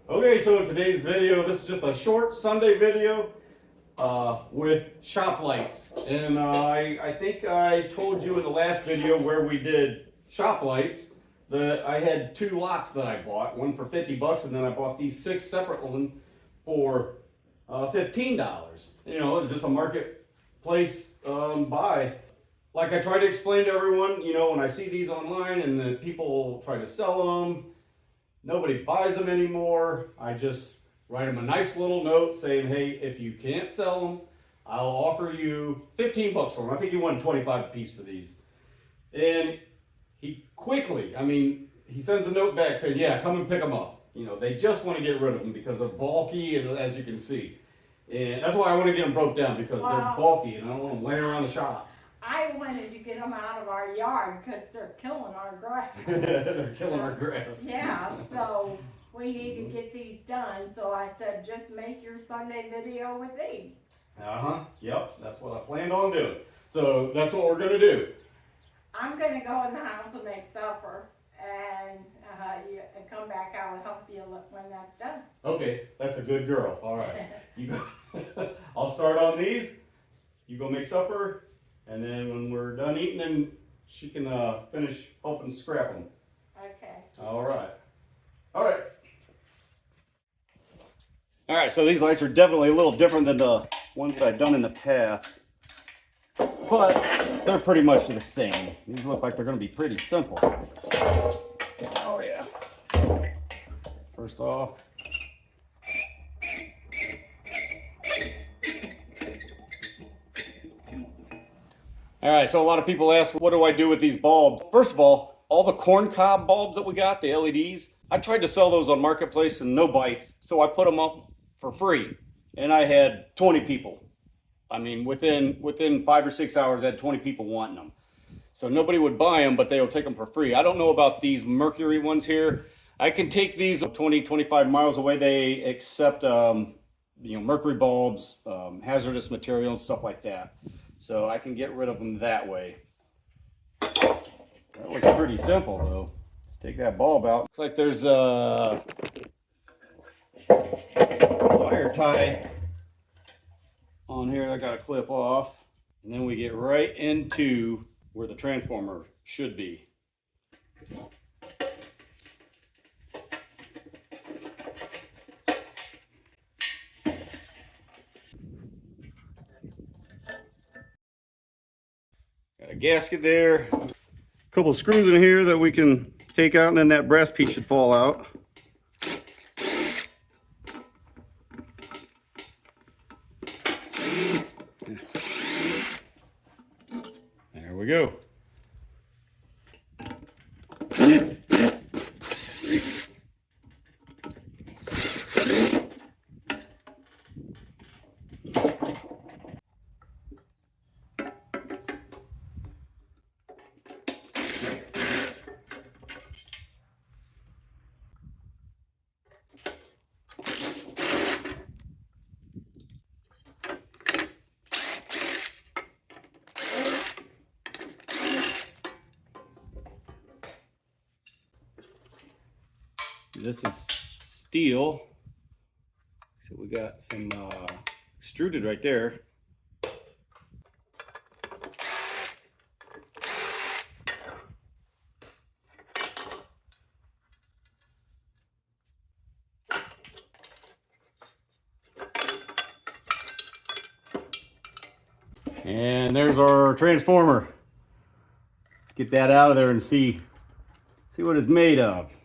Okay, so in today's video, this is just a short Sunday video with shop lights. And I think I told you in the last video where we did shop lights that I had two lots that I bought, one for 50 bucks, and then I bought these 6 separate ones for $15. You know, it's just a marketplace buy. Like I try to explain to everyone, you know, when I see these online and then people try to sell them, nobody buys them anymore. I just write them a nice little note saying, hey, if you can't sell them, I'll offer you 15 bucks for them. I think he wanted 25 a piece for these. And he quickly, he sends a note back saying, yeah, come and pick them up. You know, they just want to get rid of them because they're bulky, and as you can see. And that's why I want to get them broke down, because they're bulky and I don't want them laying around the shop. I wanted to get them out of our yard because they're killing our grass. They're killing our grass. Yeah, so we need to get these done. So I said, just make your Sunday video with these. Yep, that's what I planned on doing. So that's what we're going to do. I'm going to go in the house and make supper. And you come back, I will help you when that's done. Okay, that's a good girl. All right. You go. I'll start on these. You go make supper. And then when we're done eating, then she can finish helping scrap them. Okay. All right. All right. All right, so these lights are definitely a little different than the ones that I've done in the past. But they're pretty much the same. These look like they're going to be pretty simple. Oh, yeah. First off. All right, so a lot of people ask, what do I do with these bulbs? First of all the corn cob bulbs that we got, the LEDs, I tried to sell those on Marketplace and no bites, so I put them up for free. And I had 20 people. Within 5 or 6 hours, I had 20 people wanting them. So nobody would buy them, but they'll take them for free. I don't know about these mercury ones here. I can take these 20, 25 miles away. They accept, mercury bulbs, hazardous material and stuff like that. So I can get rid of them that way. That looks pretty simple though. Let's take that bulb out. Looks like there's a wire tie on here that I gotta clip off. And then we get right into where the transformer should be. Got a gasket there, a couple of screws in here that we can take out, and then that brass piece should fall out. There we go. This is steel, so we got some extruded right there. And there's our transformer. Let's get that out of there and see what it's made of.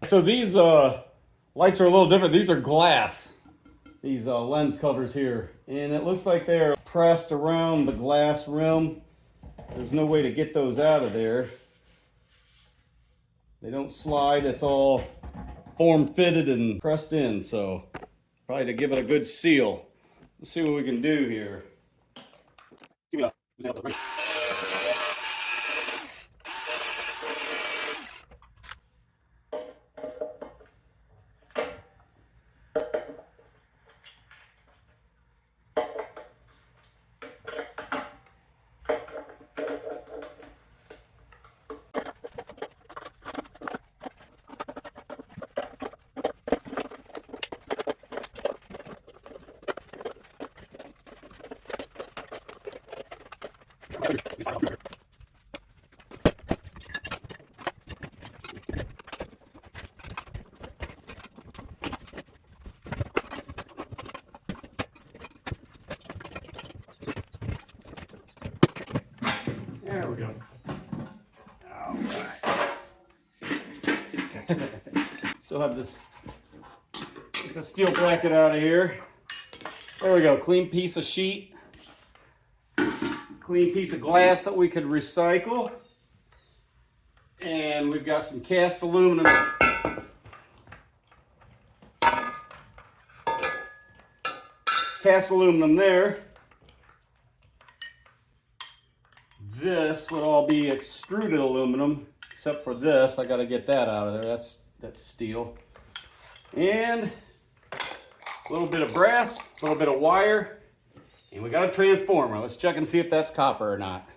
So these lights are a little different. These are glass, these lens covers here. And it looks like they're pressed around the glass rim. There's no way to get those out of there. They don't slide, it's all form fitted and pressed in. So probably to give it a good seal. Let's see what we can do here. There we go. All right. Still have this, get the steel bracket out of here. There we go, clean piece of sheet. Clean piece of glass that we could recycle. And we've got some cast aluminum. Cast aluminum there. This would all be extruded aluminum, except for this. I got to get that out of there. That's steel. And a little bit of brass, a little bit of wire, and we got a transformer. Let's check and see if that's copper or not.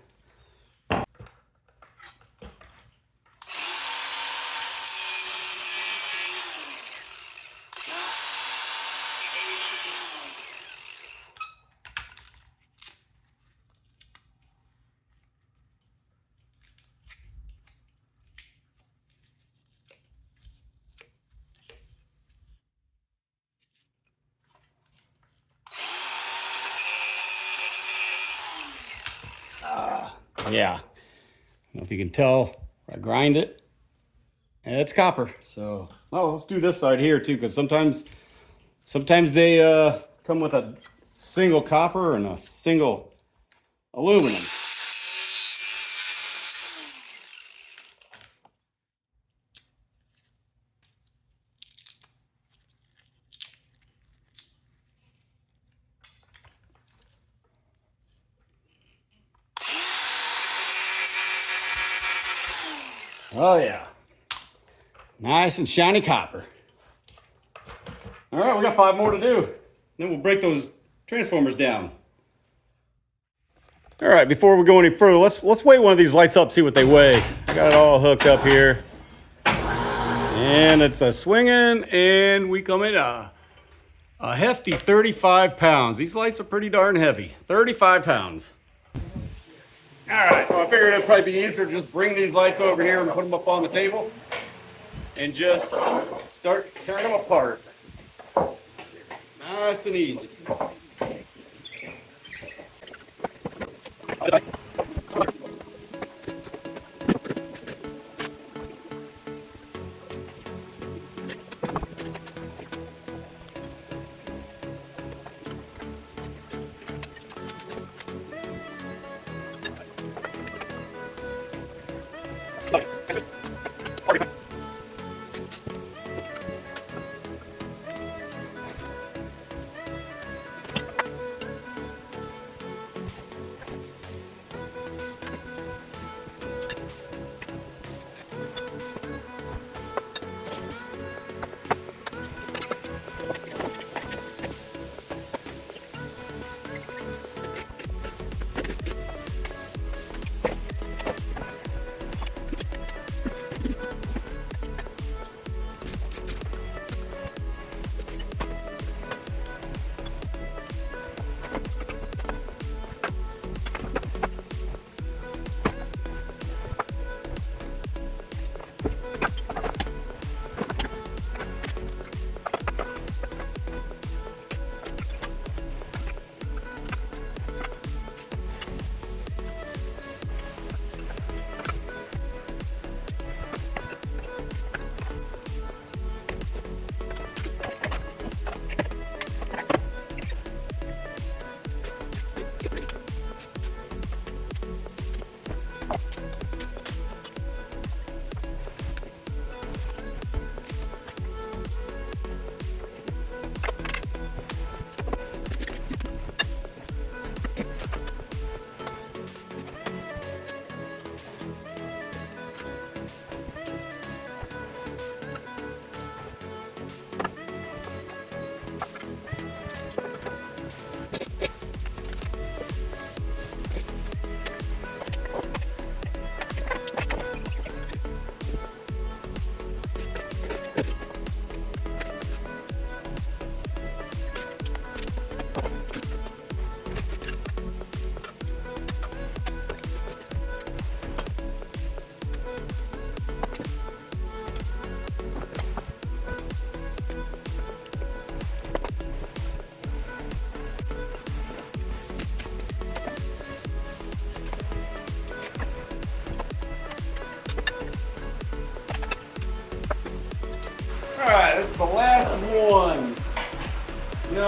Yeah, I don't know if you can tell, I grind it, and it's copper. So, oh, let's do this side here too, because sometimes they come with a single copper and a single aluminum. Oh yeah, nice and shiny copper. All right, we got 5 more to do. Then we'll break those transformers down. All right, before we go any further, let's weigh one of these lights up, see what they weigh. I got it all hooked up here. And it's a swinging, and we come in a hefty 35 pounds. These lights are pretty darn heavy, 35 pounds. All right, so I figured it'd probably be easier to just bring these lights over here and put them up on the table and just start tearing them apart. Nice and easy.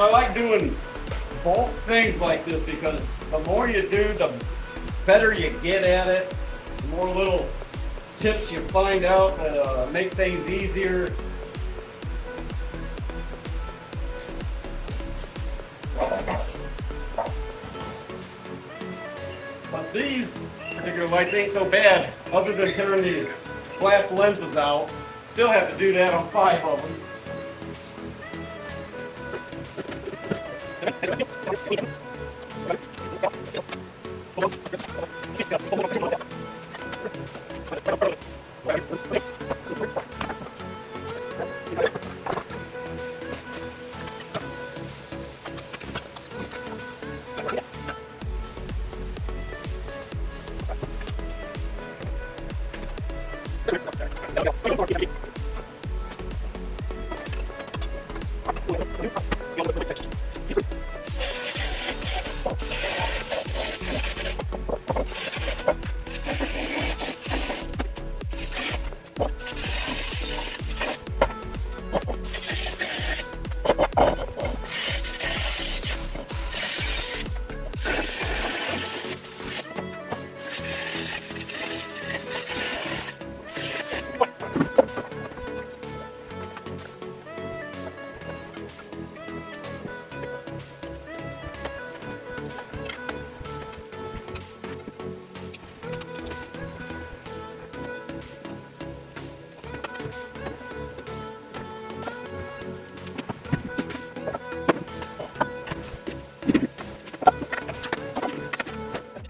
know, I like doing bulk things like this because the more you do, the better you get at it. The more little tips you find out that make things easier. But these particular lights ain't so bad, other than tearing these glass lenses out. Still have to do that on 5 of them.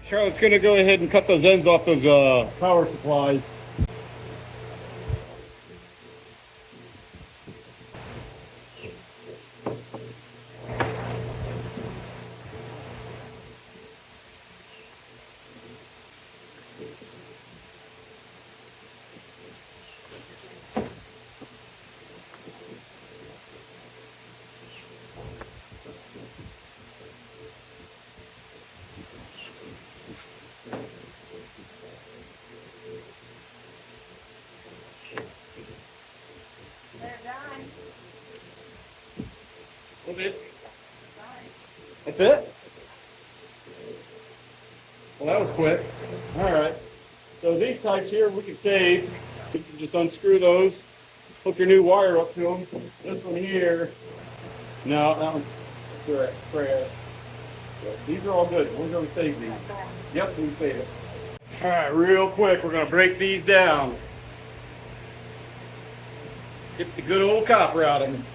Charlotte's gonna go ahead and cut those ends off those power supplies. That's it? Well, that was quick. All right. So these types here we can save. You can just unscrew those, hook your new wire up to them. This one here, no, that one's correct. These are all good. We're going to save these. Yep, we can save it. All right, real quick, we're going to break these down. Get the good old copper out of them.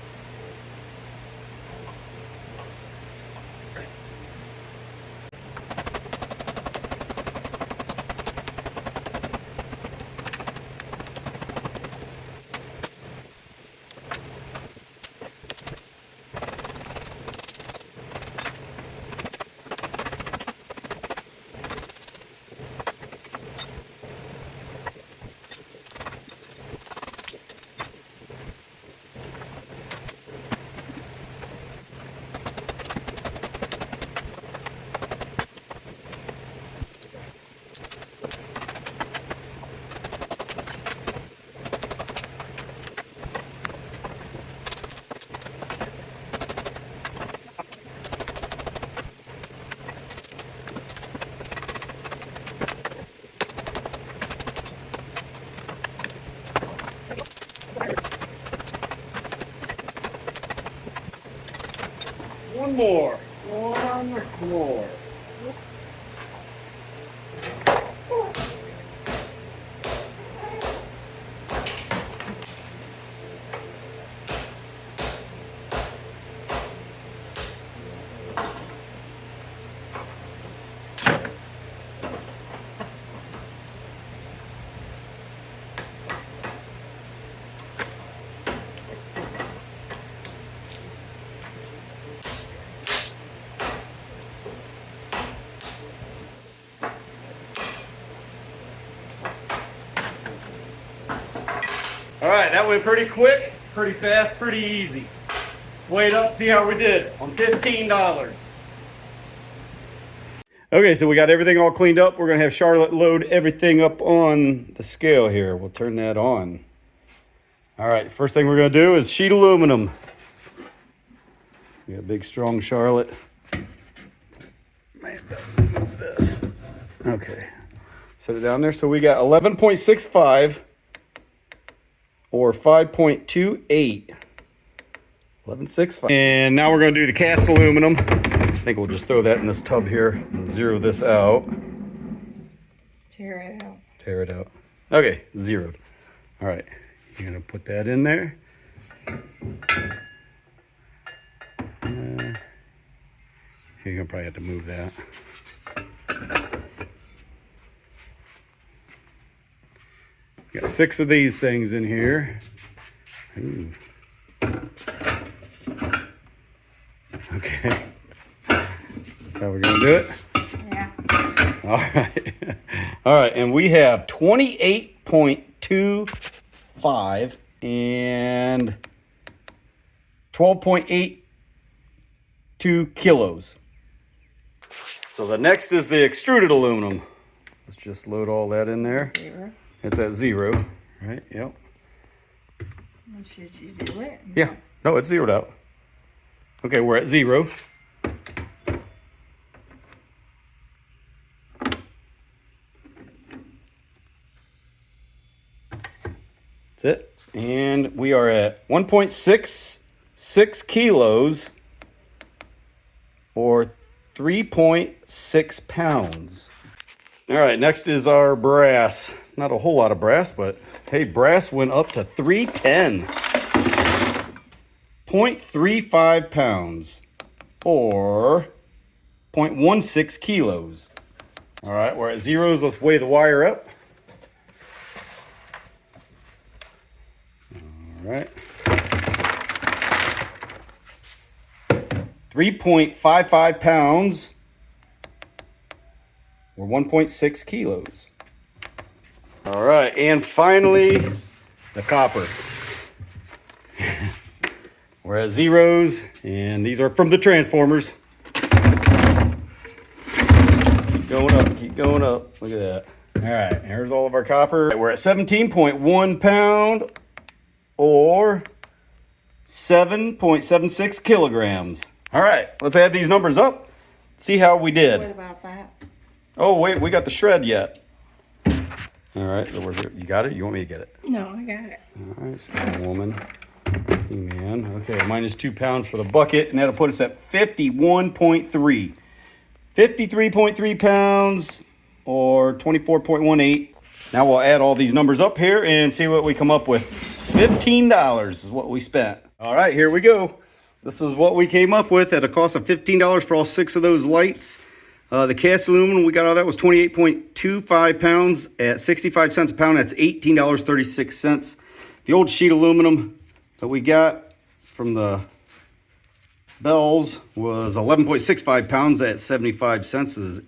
One more. All right, that went pretty quick, pretty fast, pretty easy. Let's weigh it up, see how we did on $15. Okay, so we got everything all cleaned up. We're gonna have Charlotte load everything up on the scale here. We'll turn that on. All right, first thing we're gonna do is sheet aluminum. We got big, strong Charlotte. Man, move this. Okay. Set it down there. So we got 11.65 or 5.28. 11.65. And now we're going to do the cast aluminum. I think we'll just throw that in this tub here and zero this out. Tear it out. Tear it out. Okay, zeroed. All right, you're going to put that in there. You're going to probably have to move that. Got 6 of these things in here. Ooh. Okay. That's how we're going to do it? Yeah. All right. All right, and we have 28.25 and 12.82 kilos. So the next is the extruded aluminum. Let's just load all that in there. 0. It's at 0, right? Yep. Should you do it? Yeah. No, it's zeroed out. Okay, we're at 0. That's it. And we are at 1.66 kilos or 3.6 pounds. All right, next is our brass. Not a whole lot of brass, but hey, brass went up to 310. 0.35 pounds or 0.16 kilos. All right, we're at zeros. Let's weigh the wire up. All right. 3.55 pounds or 1.6 kilos. All right, and finally, the copper. We're at zeros, and these are from the transformers. Keep going up, keep going up. Look at that. All right, here's all of our copper. We're at 17.1 pound or 7.76 kilograms. All right, let's add these numbers up. See how we did. What about that? Oh, wait, we got the shred yet. All right, so you got it? You want me to get it? No, I got it. All right, small woman. Man. Okay, minus 2 pounds for the bucket, and that'll put us at 51.3. 53.3 pounds or 24.18. Now we'll add all these numbers up here and see what we come up with. $15 is what we spent. All right, here we go. This is what we came up with at a cost of $15 for all 6 of those lights. The cast aluminum we got out of that was 28.25 pounds at 65 cents a pound. That's $18.36. The old sheet aluminum that we got from the bells was 11.65 pounds at 75 cents. This is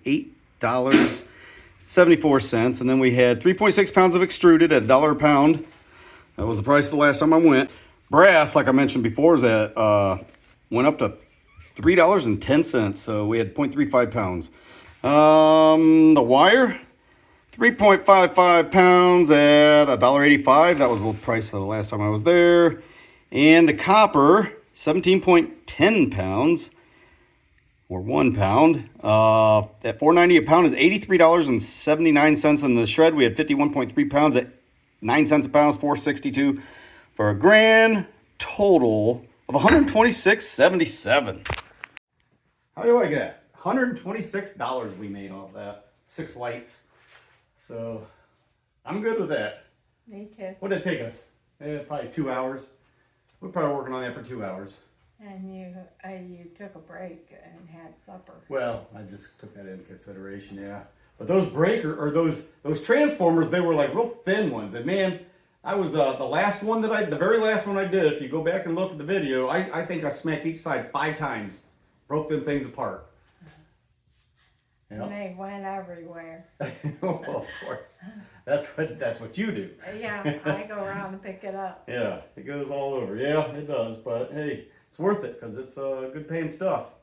$8.74. And then we had 3.6 pounds of extruded at $1 a pound. That was the price the last time I went. Brass, like I mentioned before, is at went up to $3.10. So we had 0.35 pounds. The wire, 3.55 pounds at $1.85. That was the price of the last time I was there. And the copper, 17.10 pounds or 1 pound. At $4.90 a pound is $83.79. In the shred, we had 51.3 pounds at 9 cents a pound, $4.62 for a grand total of $126.77. How do you like that? $126 we made off that. 6 lights. So I'm good with that. Me too. What did it take us? Probably 2 hours. We're probably working on that for 2 hours. And you took a break and had supper. Well, I just took that into consideration, yeah. But those those transformers, they were like real thin ones. And man, I was the very last one I did. If you go back and look at the video, I think I smacked each side 5 times, broke them things apart. And they went everywhere. Well, of course, that's what you do. Yeah, I go around and pick it up. Yeah, it goes all over. Yeah, it does. But hey, it's worth it because it's good paying stuff.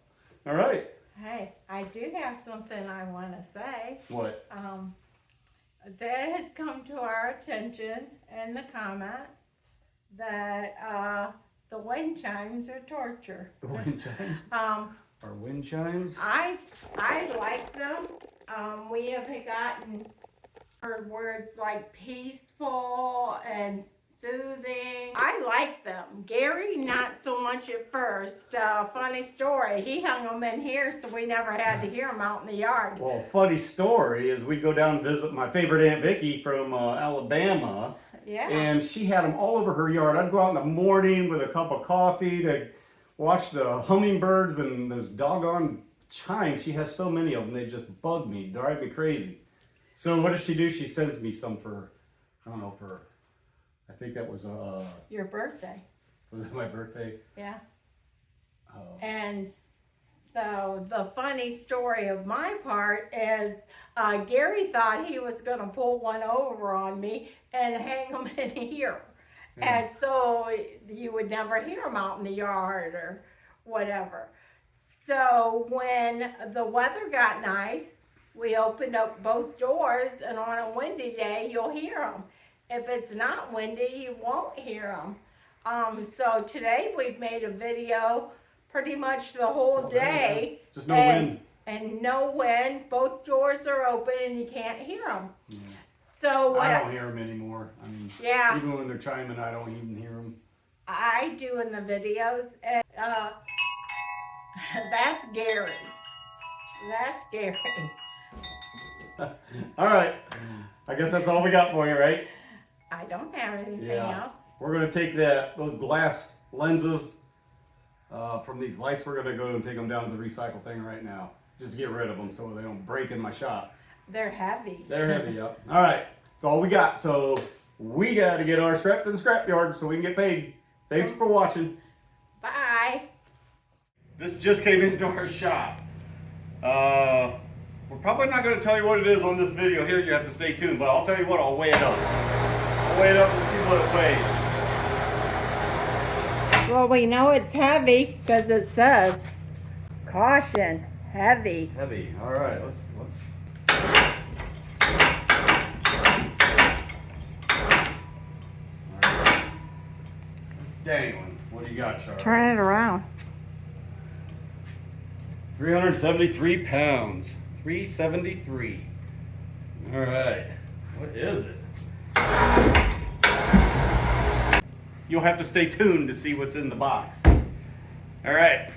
All right. Hey, I do have something I want to say. What? That has come to our attention in the comments that The wind chimes are torture. The wind chimes? Um, Or wind chimes? I like them. We have gotten heard words like peaceful and soothing. I like them. Gary, not so much at first. Funny story. He hung them in here, so we never had to hear them out in the yard. Well, funny story is we'd go down and visit my favorite Aunt Vicky from Alabama. Yeah. And she had them all over her yard. I'd go out in the morning with a cup of coffee to watch the hummingbirds and those doggone chimes. She has so many of them, they just bug me, drive me crazy. So what does she do? She sends me some for, I don't know, I think that was Your birthday. Was it my birthday? Yeah. Oh. And so the funny story of my part is Gary thought he was going to pull one over on me and hang them in here. Yeah. And so you would never hear them out in the yard or whatever. So when the weather got nice, we opened up both doors, and on a windy day, you'll hear them. If it's not windy, you won't hear them. So today we've made a video pretty much the whole day. Just no wind. And no wind. Both doors are open and you can't hear them. Yeah. So I don't hear them anymore. I mean, yeah. Even when they're chiming, I don't even hear them. I do in the videos. And, that's Gary. That's Gary. All right. I guess that's all we got for you, right? I don't have anything else. We're going to take those glass lenses from these lights. We're going to go and take them down to the recycle thing right now. Just to get rid of them so they don't break in my shop. They're heavy. They're heavy, yep. All right. That's all we got. So we got to get our scrap to the scrap yard so we can get paid. Thanks for watching. Bye. This just came into our shop. We're probably not going to tell you what it is on this video here. You have to stay tuned. But I'll tell you what, I'll weigh it up. I'll weigh it up and see what it weighs. Well, we know it's heavy because it says, caution, heavy. Heavy. All right, let's. All right. It's dangling. What do you got, Charlie? Turn it around. 373 pounds. 373. All right. What is it? You'll have to stay tuned to see what's in the box. All right.